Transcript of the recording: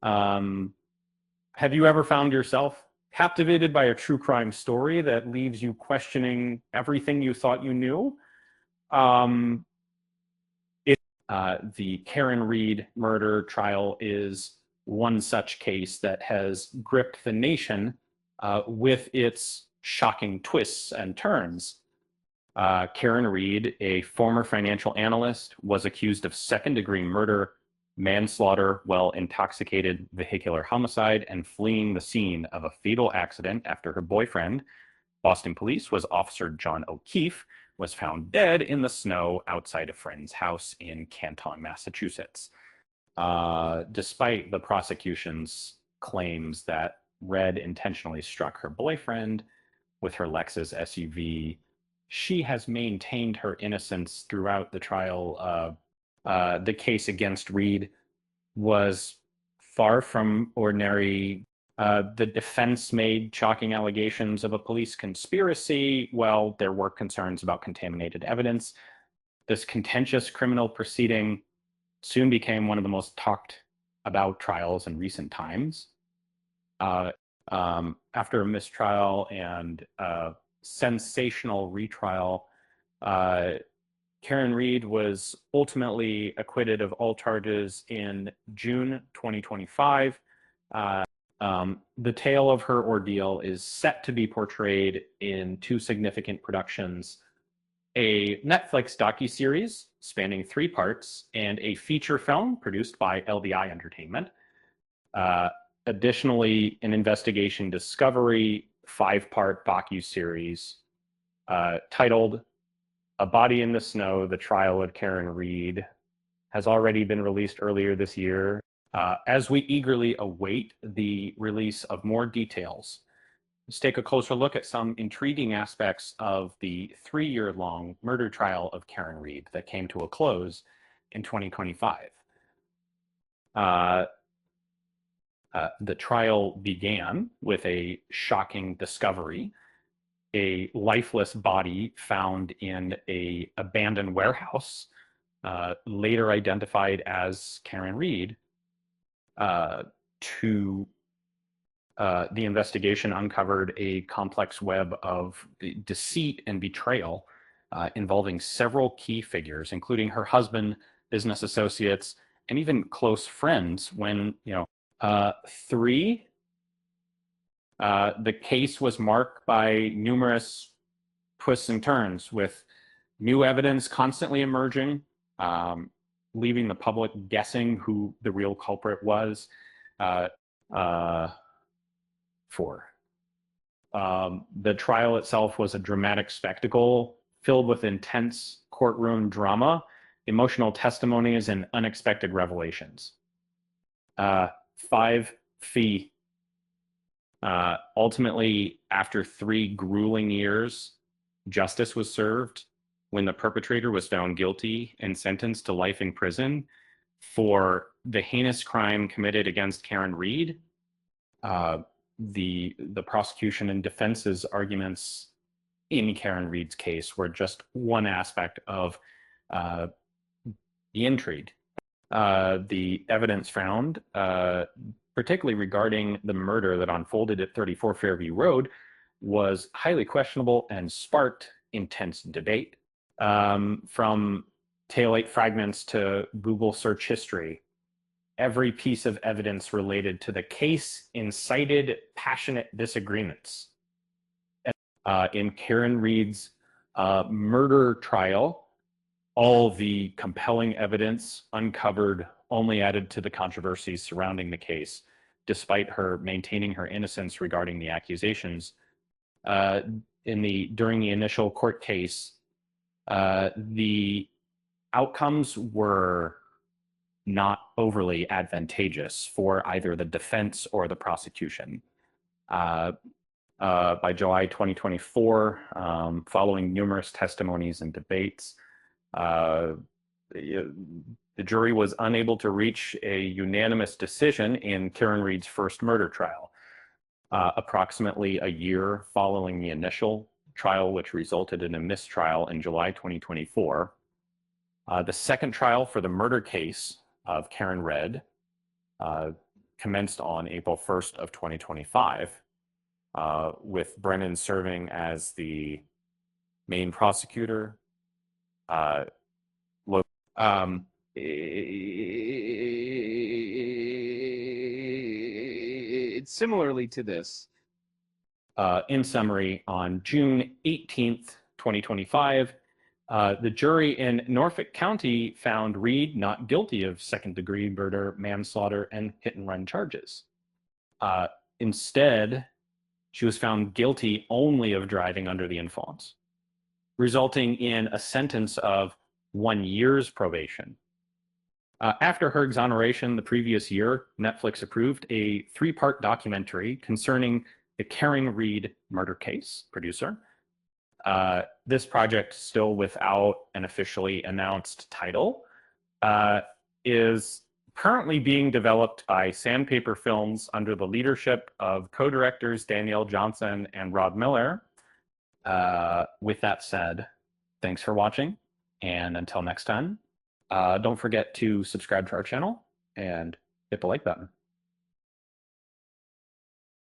Um, have you ever found yourself captivated by a true crime story that leaves you questioning everything you thought you knew? Um, the Karen Reed murder trial is one such case that has gripped the nation with its shocking twists and turns. Karen Reed, a former financial analyst, was accused of second-degree murder, manslaughter while intoxicated vehicular homicide, and fleeing the scene of a fatal accident after her boyfriend, Boston police, was Officer John O'Keefe, was found dead in the snow outside a friend's house in Canton, Massachusetts. Despite the prosecution's claims that Red intentionally struck her boyfriend with her Lexus SUV, she has maintained her innocence throughout the trial. The case against Reed was far from ordinary. The defense made shocking allegations of a police conspiracy, while there were concerns about contaminated evidence. This contentious criminal proceeding soon became one of the most talked about trials in recent times. Uh, After a mistrial and sensational retrial, uh, Karen Reed was ultimately acquitted of all charges in June 2025. The tale of her ordeal is set to be portrayed in two significant productions: a Netflix docuseries spanning 3 parts and a feature film produced by LDI Entertainment. Uh, Additionally, an investigation discovery 5-part docuseries titled "A Body in the Snow: The Trial of Karen Reed" has already been released earlier this year. As we eagerly await the release of more details, let's take a closer look at some intriguing aspects of the 3-year-long murder trial of Karen Reed that came to a close in 2025. Uh, the trial began with a shocking discovery: a lifeless body found in a abandoned warehouse, later identified as Karen Reed. Uh, to The investigation uncovered a complex web of deceit and betrayal involving several key figures, including her husband, business associates, and even close friends. When three, the case was marked by numerous twists and turns, with new evidence constantly emerging, um, leaving the public guessing who the real culprit was. Uh, uh, 4. The trial itself was a dramatic spectacle filled with intense courtroom drama, emotional testimonies, and unexpected revelations. 5. Fee. Ultimately, after 3 grueling years, justice was served when the perpetrator was found guilty and sentenced to life in prison for the heinous crime committed against Karen Reed. Uh, the prosecution and defense's arguments in Karen Reed's case were just one aspect of uh, the intrigue. The evidence found, particularly regarding the murder that unfolded at 34 Fairview Road, was highly questionable and sparked intense debate. From taillight fragments to Google search history, every piece of evidence related to the case incited passionate disagreements. In Karen Reed's murder trial, all the compelling evidence uncovered only added to the controversies surrounding the case, despite her maintaining her innocence regarding the accusations. During the initial court case, the outcomes were not overly advantageous for either the defense or the prosecution. By July 2024, following numerous testimonies and debates, the jury was unable to reach a unanimous decision in Karen Reed's first murder trial. Approximately a year following the initial trial, which resulted in a mistrial in July 2024, the second trial for the murder case of Karen Reed commenced on April 1st of 2025, with Brennan serving as the main prosecutor. It's similarly to this. In summary, on June 18th, 2025, the jury in Norfolk County found Reed not guilty of second-degree murder, manslaughter, and hit-and-run charges. Instead, she was found guilty only of driving under the influence, resulting in a sentence of 1 year's probation. After her exoneration the previous year, Netflix approved a 3-part documentary concerning the Karen Reed murder case, producer. This project, still without an officially announced title, is currently being developed by Sandpaper Films under the leadership of co-directors Danielle Johnson and Rob Miller. With that said, thanks for watching, and until next time, don't forget to subscribe to our channel and hit the like button.